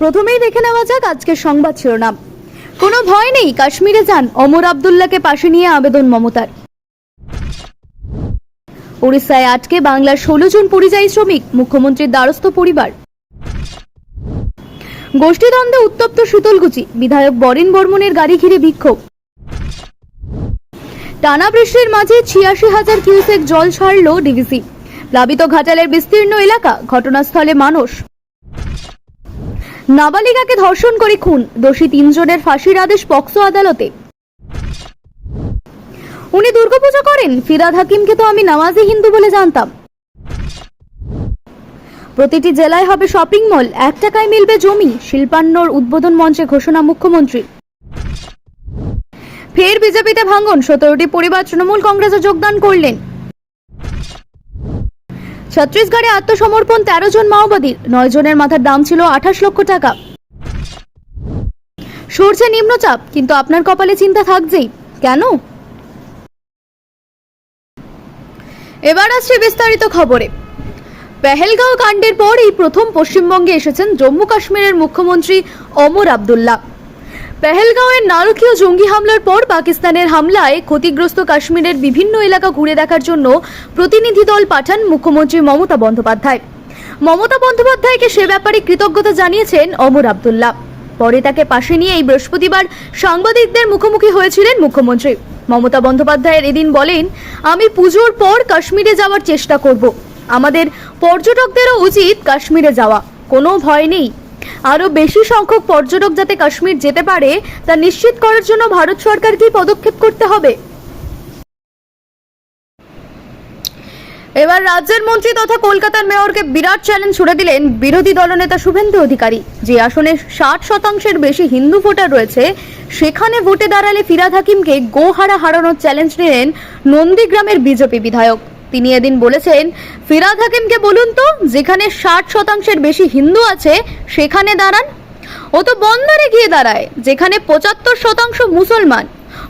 প্রথমেই দেখে নেওয়া যাক আজকের সংবাদ শিরোনাম। কোনো ভয় নেই, কাশ্মীরে যান, ওমর আব্দুল্লাহকে পাশে নিয়ে আবেদন মমতার। উড়িষ্যায় আটকে বাংলার 16 জন পরিযায়ী শ্রমিক, মুখ্যমন্ত্রীর দ্বারস্থ পরিবার। গোষ্ঠীদ্বন্দ্বে উত্তপ্ত শীতলকুচি, বিধায়ক বরেন বর্মনের গাড়ি ঘিরে বিক্ষোভ। টানা বৃষ্টির মাঝে 86,000 কিউসেক জল ছাড়ল ডিভিসি। প্লাবিত ঘাটালের বিস্তীর্ণ এলাকা, ঘটনাস্থলে মানুষ। নাবালিকাকে ধর্ষণ করে খুন, দোষী 3 জনের ফাঁসির আদেশ পক্সো আদালতে। উনি দুর্গাপূজা করেন, ফিরহাদ হাকিমকে তো আমি নামাজি হিন্দু বলে জানতাম। প্রতিটি জেলায় হবে শপিং মল, 1 টাকায় মিলবে জমি, শিল্পান্নর উদ্বোধন মঞ্চে ঘোষণা মুখ্যমন্ত্রী। ফের বিজেপিতে ভাঙন, 17টি পরিবার তৃণমূল কংগ্রেসে যোগদান করলেন। ছত্তিশগড়ে আত্মসমর্পণ 13 জন মাওবাদীর, 9 জনের মাথার দাম ছিল 28 লক্ষ টাকা। সরছে নিম্নচাপ, কিন্তু আপনার কপালে চিন্তা থাকছেই কেন? এবার আসছে বিস্তারিত খবরে। পেহেলগাঁও কাণ্ডের পর এই প্রথম পশ্চিমবঙ্গে এসেছেন জম্মু কাশ্মীরের মুখ্যমন্ত্রী ওমর আব্দুল্লাহ। পেহেলগাঁওয়ের নারকীয় জঙ্গি হামলার পর পাকিস্তানের হামলায় ক্ষতিগ্রস্ত কাশ্মীরের বিভিন্ন এলাকা ঘুরে দেখার জন্য প্রতিনিধি দল পাঠান মুখ্যমন্ত্রী মমতা বন্দ্যোপাধ্যায়। মমতা বন্দ্যোপাধ্যায়কে সে ব্যাপারে কৃতজ্ঞতা জানিয়েছেন ওমর আব্দুল্লাহ। পরে তাকে পাশে নিয়ে এই বৃহস্পতিবার সাংবাদিকদের মুখোমুখি হয়েছিলেন মুখ্যমন্ত্রী। মমতা বন্দ্যোপাধ্যায় এদিন বলেন, আমি পুজোর পর কাশ্মীরে যাওয়ার চেষ্টা করব। আমাদের পর্যটকদেরও উচিত কাশ্মীরে যাওয়া, কোনো ভয় নেই। আরো বেশি সংখ্যক পর্যটক যাতে কাশ্মীর যেতে পারে তা নিশ্চিত করার জন্য ভারত সরকার কি পদক্ষেপ করতে হবে। এবার রাজ্যের মন্ত্রী তথা কলকাতার মেয়রকে বিরাট চ্যালেঞ্জ ছুড়ে দিলেন বিরোধী দলনেতা শুভেন্দু অধিকারী। যে আসনে 60% বেশি হিন্দু ভোটার রয়েছে, সেখানে ভোটে দাঁড়ালে ফিরহাদ হাকিমকে গোহারা হারানোর চ্যালেঞ্জ নিলেন নন্দীগ্রামের বিজেপি বিধায়ক। তিনি এদিন বলেছেন, ফিরহাদ হাকিমকে বলুন তো, যেখানে 60% বেশি হিন্দু আছে সেখানে দাঁড়ান। ও তো বন্দরে গিয়ে দাঁড়ায়, যেখানে 75% মুসলমান।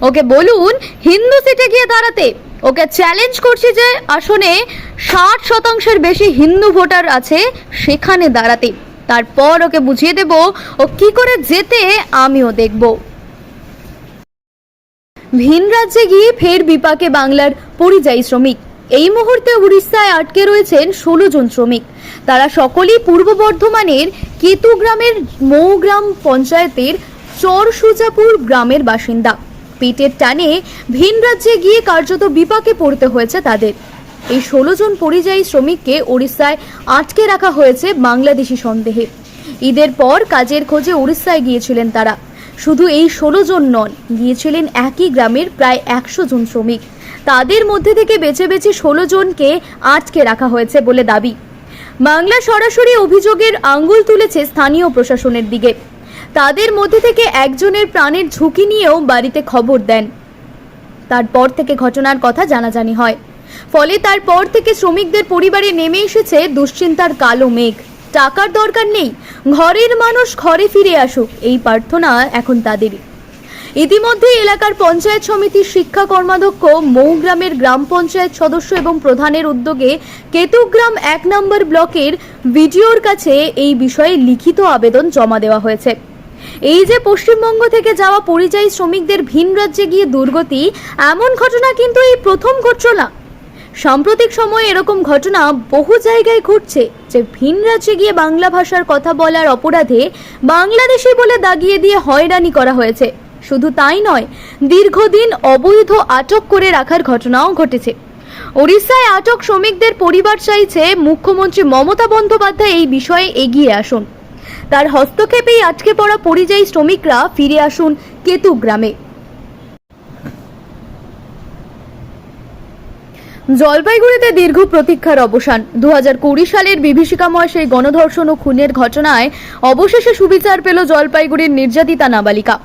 ওকে বলুন হিন্দু সিটে গিয়ে দাঁড়াতে। ওকে চ্যালেঞ্জ করছি যে আসনে 60% বেশি হিন্দু ভোটার আছে সেখানে দাঁড়াতে। তারপর ওকে বুঝিয়ে দেব ও কি করে যেতে আমিও দেখব। ভিন রাজ্যে গিয়ে ফের বিপাকে বাংলার পরিযায়ী শ্রমিক। এই মুহূর্তে উড়িষ্যায় আটকে রয়েছেন 16 জন শ্রমিক। তারা সকলেই পূর্ব বর্ধমানের কেতুগ্রামের মৌগ্রাম পঞ্চায়েতের চরসুজাপুর গ্রামের বাসিন্দা। পেটের টানে ভিন রাজ্যে গিয়ে কার্যত বিপাকে পড়তে হয়েছে তাদের। এই 16 জন পরিযায়ী শ্রমিককে উড়িষ্যায় আটকে রাখা হয়েছে বাংলাদেশি সন্দেহে। ঈদের পর কাজের খোঁজে উড়িষ্যায় গিয়েছিলেন তারা। শুধু এই 16 জন নন, গিয়েছিলেন একই গ্রামের প্রায় 100 জন শ্রমিক। তাদের মধ্যে থেকে বেছে বেছে 16 জনকে আটকে রাখা হয়েছে বলে দাবি। বাংলা সরাসরি অভিযোগের আঙ্গুল তুলেছে স্থানীয় প্রশাসনের দিকে। তাদের মধ্যে থেকে একজনের প্রাণের ঝুঁকি নিয়েও বাড়িতে খবর দেন। তারপর থেকে ঘটনার কথা জানাজানি হয়। ফলে তারপর থেকে শ্রমিকদের পরিবারে নেমে এসেছে দুশ্চিন্তার কালো মেঘ। টাকার দরকার নেই, ঘরের মানুষ ঘরে ফিরে আসুক, এই প্রার্থনা এখন তাদেরই। ইতিমধ্যে এলাকার পঞ্চায়েত সমিতির শিক্ষা কর্মাধ্যক্ষ, মৌগ্রামের গ্রাম পঞ্চায়েত সদস্য এবং প্রধানের উদ্যোগে কেতুগ্রাম 1 নম্বর ব্লকের ভিডিওর কাছে এই বিষয়ে লিখিত আবেদন জমা দেওয়া হয়েছে। এই যে পশ্চিমবঙ্গ থেকে যাওয়া পরিযায়ী শ্রমিকদের ভিন রাজ্যে গিয়ে দুর্গতি, এমন ঘটনা কিন্তু এই প্রথম ঘটছে না। সাম্প্রতিক সময়ে এরকম ঘটনা বহু জায়গায় ঘটছে যে ভিন রাজ্যে গিয়ে বাংলা ভাষার কথা বলার অপরাধে বাংলাদেশি বলে দাগিয়ে দিয়ে হয়রানি করা হয়েছে। শুধু তাই নয়, দীর্ঘদিন অবৈধ আটক করে রাখার ঘটনাও ঘটেছে। উড়িষ্যায় আটক শ্রমিকদের পরিবার চাইছে মুখ্যমন্ত্রী মমতা বন্দ্যোপাধ্যায় এই বিষয়ে এগিয়ে আসুন। তার হস্তক্ষেপেই আটকে পড়া পরিযায়ী শ্রমিকরা ফিরে আসুন কেতুগ্রামে। জলপাইগুড়িতে দীর্ঘ প্রতীক্ষার অবসান। 2020 সালের বিভীষিকাময় সেই গণধর্ষণ ও খুনের ঘটনায় অবশেষে সুবিচার পেল জলপাইগুড়ির নির্যাতিতা নাবালিকা।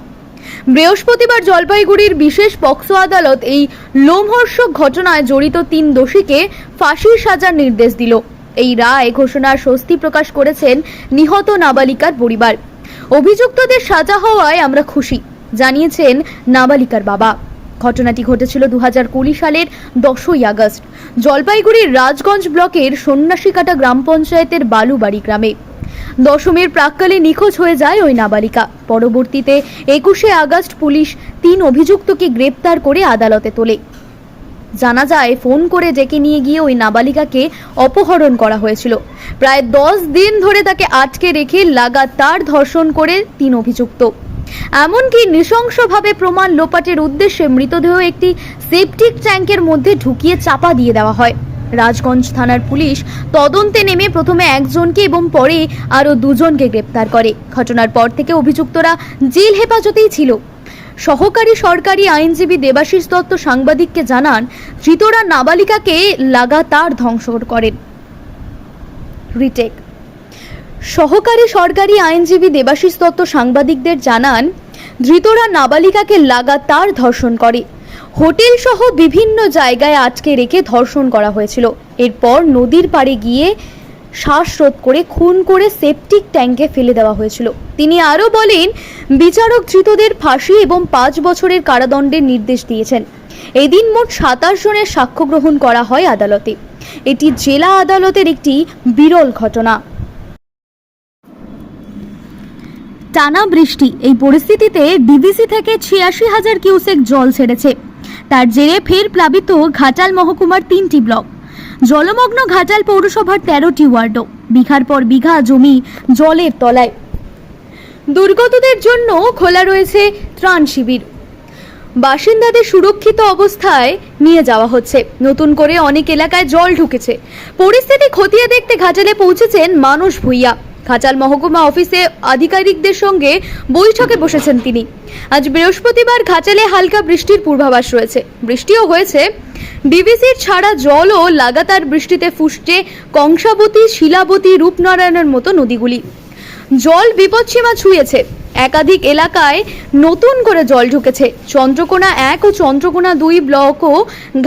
বৃহস্পতিবার জলপাইগুড়ির বিশেষ পক্সো আদালত এই লোমহর্ষক ঘটনায় জড়িত 3 দোষীকে ফাঁসির সাজার নির্দেশ দিল। এই রায় ঘোষণার স্বস্তি প্রকাশ করেছেন নিহত নাবালিকার পরিবার। অভিযুক্তদের সাজা হওয়ায় আমরা খুশি, জানিয়েছেন নাবালিকার বাবা। ঘটনাটি ঘটেছিল 2020 সালের 10ই আগস্ট জলপাইগুড়ির রাজগঞ্জ ব্লকের সন্ন্যাসীকাটা গ্রাম পঞ্চায়েতের বালুবাড়ি গ্রামে। দশমীর প্রাক্কালে নিখোঁজ হয়ে যায় ওই নাবালিকা। পরবর্তীতে 21শে আগস্ট পুলিশ 3 অভিযুক্তকে গ্রেপ্তার করে আদালতে তোলে। জানা যায় ফোন করে ডেকে নিয়ে গিয়ে ওই নাবালিকাকে অপহরণ করা হয়েছিল। প্রায় 10 দিন ধরে তাকে আটকে রেখে লাগাতার ধর্ষণ করে 3 অভিযুক্ত। এমনকি নৃশংসভাবে প্রমাণ লোপাটের উদ্দেশ্যে মৃতদেহ একটি সেপটিক ট্যাঙ্কের মধ্যে ঢুকিয়ে চাপা দিয়ে দেওয়া হয়। রাজগঞ্জ থানার পুলিশ তদন্তে নেমে প্রথমে একজনকে এবং পরে আরও 2 জনকে গ্রেপ্তার করে। ঘটনার পর থেকে অভিযুক্তরা জেল হেফাজতেই ছিল। সহকারী সরকারি আইনজীবী দেবাশিস দত্ত সাংবাদিককে জানান, ধৃতরা নাবালিকাকে লাগাতার ধ্বংস করেন। রিটেক। সহকারী সরকারি আইনজীবী দেবাশিস দত্ত সাংবাদিকদের জানান, ধৃতরা নাবালিকাকে লাগাতার ধর্ষণ করে। হোটেল সহ বিভিন্ন জায়গায় আটকে রেখে ধর্ষণ করা হয়েছিল। এরপর নদীর পাড়ে গিয়ে শ্বাসরোধ করে খুন করে সেপটিক ট্যাঙ্কে ফেলে দেওয়া হয়েছিল। তিনি আরও বলেন, বিচারক ধৃতদের ফাঁসি এবং 5 বছরের কারাদণ্ডের নির্দেশ দিয়েছেন। এদিন মোট 27 জনের সাক্ষ্য গ্রহণ করা হয় আদালতে। এটি জেলা আদালতের একটি বিরল ঘটনা। টানা বৃষ্টি, এই পরিস্থিতিতে ডিভিসি থেকে 86,000 কিউসেক জল ছেড়েছে। তার জেরে ফের প্লাবিত ঘাটাল মহকুমার 3টি ব্লক। জলমগ্ন ঘাটাল পৌরসভার 13টি ওয়ার্ডও। বিঘার পর বিঘা জমি জলের তলায়। দুর্গতদের জন্য খোলা রয়েছে ত্রাণ শিবির। বাসিন্দাদের সুরক্ষিত অবস্থায় নিয়ে যাওয়া হচ্ছে। নতুন করে অনেক এলাকায় জল ঢুকেছে। পরিস্থিতি খতিয়ে দেখতে ঘাটালে পৌঁছেছেন মানস ভূঁইয়া। ঘাটাল মহকুমা অফিসে আধিকারিকদের সঙ্গে বৈঠকে বসেছেন তিনি। আজ বৃহস্পতিবার ঘাটালে হালকা বৃষ্টির পূর্বাভাস রয়েছে। বৃষ্টিও হয়েছে। ডিভিসির ছাড়া জলও লাগাতার বৃষ্টিতে ফুসছে কংসাবতী, শিলাবতী, রূপনারায়ণের মতো নদীগুলি। জল বিপদসীমা ছুঁয়েছে। একাধিক এলাকায় নতুন করে জল ঢুকেছে। চন্দ্রকোনা 1 ও চন্দ্রকোনা 2 ব্লকও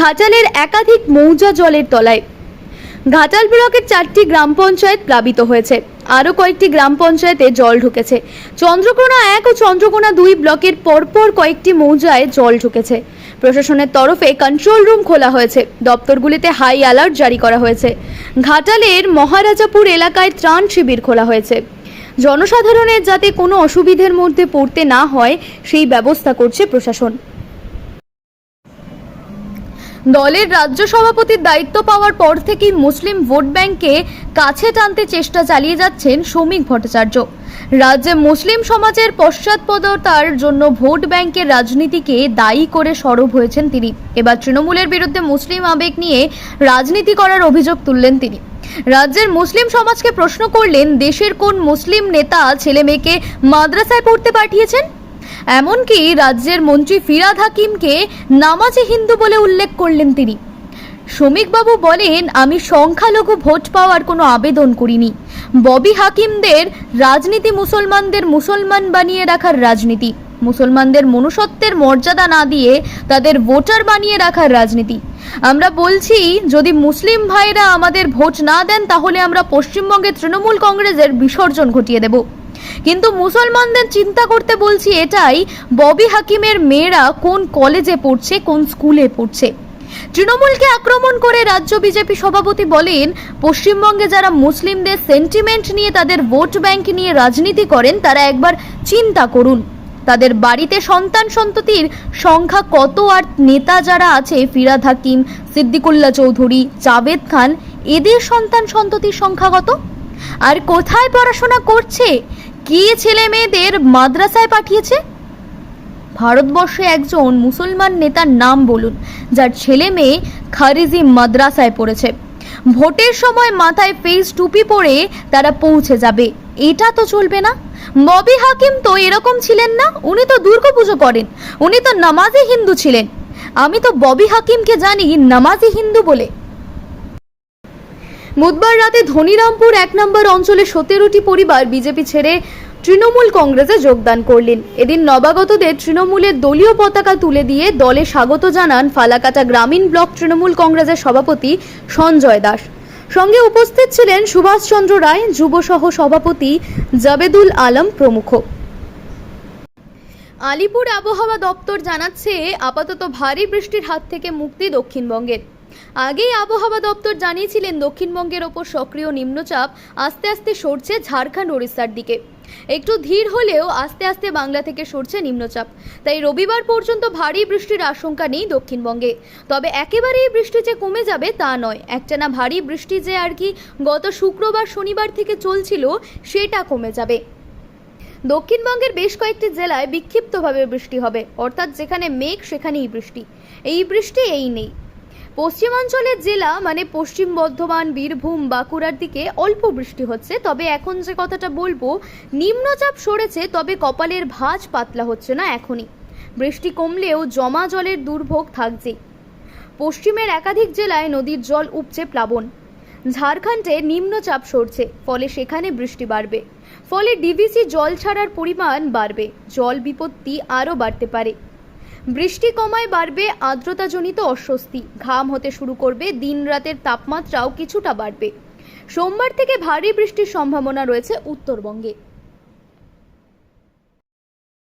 ঘাটালের একাধিক মৌজা জলের তলায়। ঘাটাল ব্লকের 4টি গ্রাম পঞ্চায়েত প্লাবিত হয়েছে। আরও কয়েকটি গ্রাম পঞ্চায়েতে জল ঢুকেছে। চন্দ্রকোনা 1 ও চন্দ্রকোনা 2 ব্লকের পরপর কয়েকটি মৌজায় জল ঢুকেছে। প্রশাসনের তরফে কন্ট্রোল রুম খোলা হয়েছে। দপ্তরগুলিতে হাই অ্যালার্ট জারি করা হয়েছে। ঘাটালের মহারাজাপুর এলাকায় ত্রাণ শিবির খোলা হয়েছে। জনসাধারণের যাতে কোনো অসুবিধার মধ্যে পড়তে না হয় সেই ব্যবস্থা করছে প্রশাসন। দলের রাজ্য সভাপতির দায়িত্ব পাওয়ার পর থেকেই মুসলিম ভোট ব্যাংককে কাছে টানতে চেষ্টা চালিয়ে যাচ্ছেন শ্রমিক ভট্টাচার্য। রাজ্যে মুসলিম সমাজের পশ্চাৎপদতার জন্য ভোট ব্যাংকের রাজনীতিকে দায়ী করে সরব হয়েছেন তিনি। এবার তৃণমূলের বিরুদ্ধে মুসলিম আবেগ নিয়ে রাজনীতি করার অভিযোগ তুললেন তিনি। রাজ্যের মুসলিম সমাজকে প্রশ্ন করলেন, দেশের কোন মুসলিম নেতা ছেলে মেয়েকে মাদ্রাসায় পড়তে পাঠিয়েছেন? এমনকি রাজ্যের মন্ত্রী ফিরহাদ হাকিমকে নামাজি হিন্দু বলে উল্লেখ করলেন তিনি। শ্রমিকবাবু বলেন, আমি সংখ্যালঘু ভোট পাওয়ার কোনো আবেদন করিনি। ববি হাকিমদের রাজনীতি মুসলমানদের মুসলমান বানিয়ে রাখার রাজনীতি, মুসলমানদের মনুষ্যত্বের মর্যাদা না দিয়ে তাদের ভোটার বানিয়ে রাখার রাজনীতি। আমরা বলছি, যদি মুসলিম ভাইরা আমাদের ভোট না দেন তাহলে আমরা পশ্চিমবঙ্গে তৃণমূল কংগ্রেসের বিসর্জন ঘটিয়ে দেব। কিন্তু মুসলমানদের চিন্তা করতে বলছি এটাই, ববি হাকিমের মেয়েরা কোন কলেজে পড়ছে, কোন স্কুলে পড়ছে। তৃণমূলকে আক্রমণ করে রাজ্য বিজেপি সভাপতি বলেন, পশ্চিমবঙ্গে যারা মুসলিমদের সেন্টিমেন্ট নিয়ে, তাদের ভোট ব্যাংক নিয়ে রাজনীতি করেন, তারা একবার চিন্তা করুন তাদের বাড়িতে সন্তান সন্ততির সংখ্যা কত, আর নেতা যারা আছে ফিরহাদ হাকিম, সিদ্দিকুল্লাহ চৌধুরী, জাভেদ খান, এদের সন্তান সন্ততির সংখ্যা কত, আর কোথায় পড়াশোনা করছে, কে ছেলে মেয়েদের মাদ্রাসায় পাঠিয়েছে। ভারতবর্ষে একজন মুসলমান নেতার নাম বলুন যার ছেলে মেয়ে খারিজি মাদ্রাসায় পড়েছে। ভোটের সময় মাথায় ফেস টুপি পরে তারা পৌঁছে যাবে, এটা তো চলবে না। ববি হাকিম তো এরকম ছিলেন না, উনি তো দুর্গাপুজো করেন, উনি তো নামাজি হিন্দু ছিলেন। আমি তো ববি হাকিমকে জানি নামাজি হিন্দু বলে। বুধবার রাতে ধনিরামপুর 1 নম্বর অঞ্চলে 17টি পরিবার বিজেপি ছেড়ে তৃণমূল কংগ্রেসে যোগদান করলেন। এদিন নবাগতদের তৃণমূলের দলীয় পতাকা তুলে দিয়ে দলে স্বাগত জানান ফালাকাটা গ্রামীণ ব্লক তৃণমূল কংগ্রেসের সভাপতি সঞ্জয় দাস। সঙ্গে উপস্থিত ছিলেন সুভাষচন্দ্র রায়, যুব সহ সভাপতি জাবেদুল আলম প্রমুখ। আলিপুর আবহাওয়া দপ্তর জানাচ্ছে, আপাতত ভারী বৃষ্টির হাত থেকে মুক্তি দক্ষিণবঙ্গের। আগেই আবহাওয়া দপ্তর জানিয়েছিলেন দক্ষিণবঙ্গের ওপর সক্রিয় নিম্নচাপ আস্তে আস্তে সরছে ঝাড়খণ্ড ওড়িশার দিকে। একটু ধীর হলেও আস্তে আস্তে বাংলা থেকে সরছে নিম্নচাপ, তাই রবিবার পর্যন্ত ভারী বৃষ্টির আশঙ্কা নেই দক্ষিণবঙ্গে। তবে একেবারেই বৃষ্টি যে কমে যাবে তা নয়, একটানা ভারী বৃষ্টি যে আর কি গত শুক্রবার শনিবার থেকে চলছিল সেটা কমে যাবে। দক্ষিণবঙ্গের বেশ কয়েকটি জেলায় বিক্ষিপ্তভাবে বৃষ্টি হবে, অর্থাৎ যেখানে মেঘ সেখানেই বৃষ্টি। এই বৃষ্টি নেই। পশ্চিমাঞ্চলের জেলা মানে পশ্চিম বর্ধমান, বীরভূম, বাঁকুড়ার দিকে অল্প বৃষ্টি হচ্ছে। তবে এখন যে কথাটা বলবো, নিম্নচাপ সরেছে, তবে কপালের ভাঁজ পাতলা হচ্ছে না এখনই। বৃষ্টি কমলেও জমা জলের দুর্ভোগ থাকছেই। পশ্চিমের একাধিক জেলায় নদীর জল উপচে প্লাবন। ঝাড়খণ্ডে নিম্নচাপ সরছে, ফলে সেখানে বৃষ্টি বাড়বে। ফলে ডিভিসি জল ছাড়ার পরিমাণ বাড়বে, জল বিপত্তি আরও বাড়তে পারে। বৃষ্টি কমায় বাড়বে আর্দ্রতাজনিত অস্বস্তি, ঘাম হতে শুরু করবে, দিন রাতের তাপমাত্রাও কিছুটা বাড়বে। সোমবার থেকে ভারী বৃষ্টির সম্ভাবনা রয়েছে উত্তরবঙ্গে।